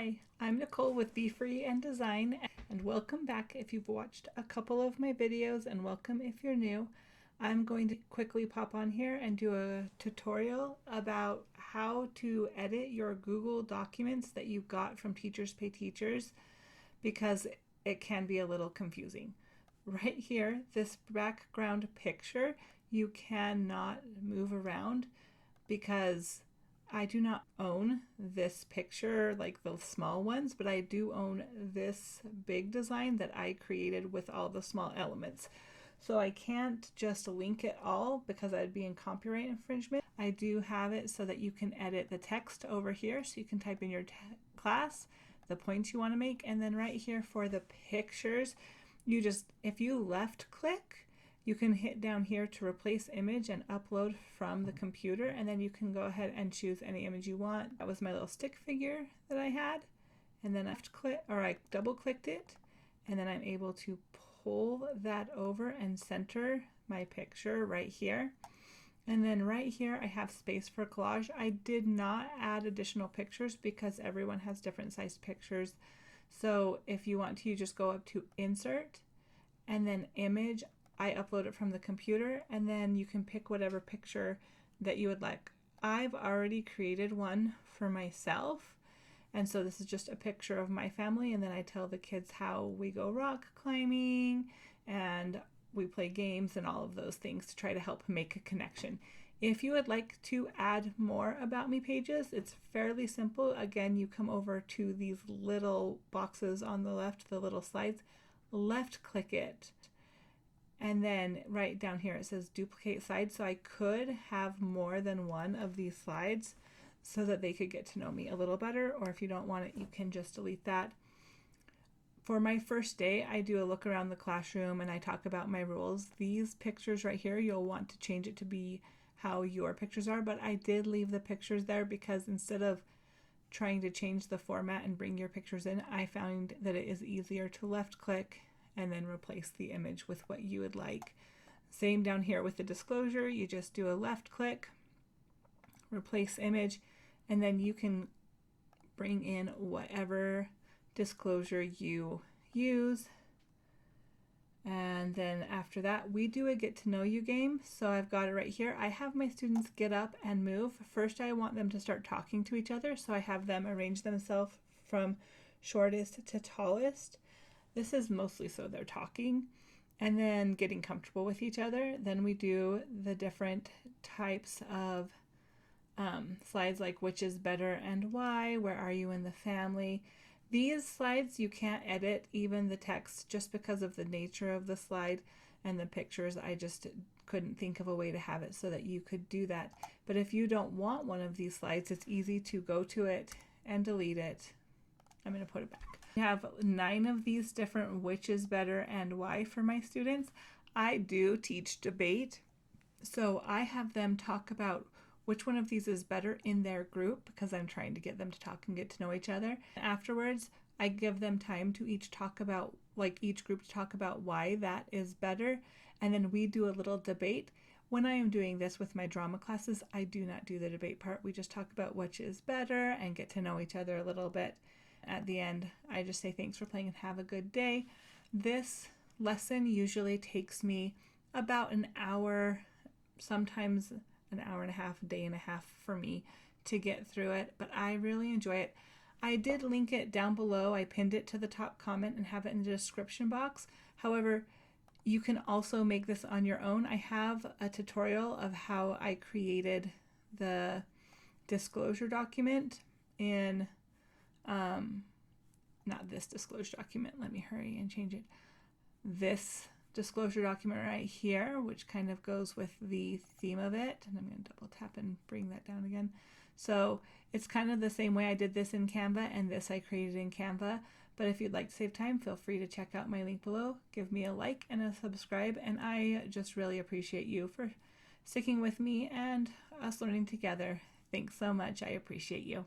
Hi, I'm Nicole with Be Free and Design, and welcome back if you've watched a couple of my videos, and welcome if you're new. I'm going to quickly pop on here and do a tutorial about how to edit your Google documents that you got from Teachers Pay Teachers, because it can be a little confusing. Right here, this background picture, you cannot move around because I do not own this picture, like the small ones, but I do own this big design that I created with all the small elements. So I can't just link it all because I'd be in copyright infringement. I do have it so that you can edit the text over here, so you can type in your class, the points you want to make, and then right here for the pictures, you just, if you left click, you can hit down here to replace image and upload from the computer, and then you can go ahead and choose any image you want. That was my little stick figure that I had, and then I double clicked it, and then I'm able to pull that over and center my picture right here. And then right here I have space for collage. I did not add additional pictures because everyone has different sized pictures. So if you want to, you just go up to insert and then image. I upload it from the computer, and then you can pick whatever picture that you would like. I've already created one for myself, and so this is just a picture of my family, and then I tell the kids how we go rock climbing and we play games and all of those things to try to help make a connection. If you would like to add more About Me pages, it's fairly simple. Again, you come over to these little boxes on the left, the little slides, left click it, and then right down here it says duplicate slide. So I could have more than one of these slides so that they could get to know me a little better, or if you don't want it, you can just delete that. For my first day, I do a look around the classroom and I talk about my rules. These pictures right here, you'll want to change it to be how your pictures are, but I did leave the pictures there because instead of trying to change the format and bring your pictures in, I found that it is easier to left click and then replace the image with what you would like. Same down here with the disclosure, you just do a left click, replace image, and then you can bring in whatever disclosure you use. And then after that, we do a get to know you game. So I've got it right here. I have my students get up and move. First, I want them to start talking to each other. So I have them arrange themselves from shortest to tallest. This is mostly so they're talking and then getting comfortable with each other. Then we do the different types of slides, like which is better and why, where are you in the family. These slides you can't edit even the text just because of the nature of the slide and the pictures. I just couldn't think of a way to have it so that you could do that. But if you don't want one of these slides, it's easy to go to it and delete it. I'm going to put it back. I have 9 of these different which is better and why for my students. I do teach debate, so I have them talk about which one of these is better in their group because I'm trying to get them to talk and get to know each other. Afterwards, I give them time to each group to talk about why that is better, and then we do a little debate. When I am doing this with my drama classes, I do not do the debate part. We just talk about which is better and get to know each other a little bit. At the end, I just say thanks for playing and have a good day. This lesson usually takes me about an hour, sometimes an hour and a half, day and a half for me to get through it, but I really enjoy it. I did link it down below. I pinned it to the top comment and have it in the description box. However, you can also make this on your own. I have a tutorial of how I created the disclosure document in not this disclosure document, let me hurry and change it. This disclosure document right here, which kind of goes with the theme of it, and I'm going to double tap and bring that down again. So it's kind of the same way I did this in Canva, and this I created in Canva. But if you'd like to save time, feel free to check out my link below, give me a like and a subscribe, and I just really appreciate you for sticking with me and us learning together. Thanks so much. I appreciate you.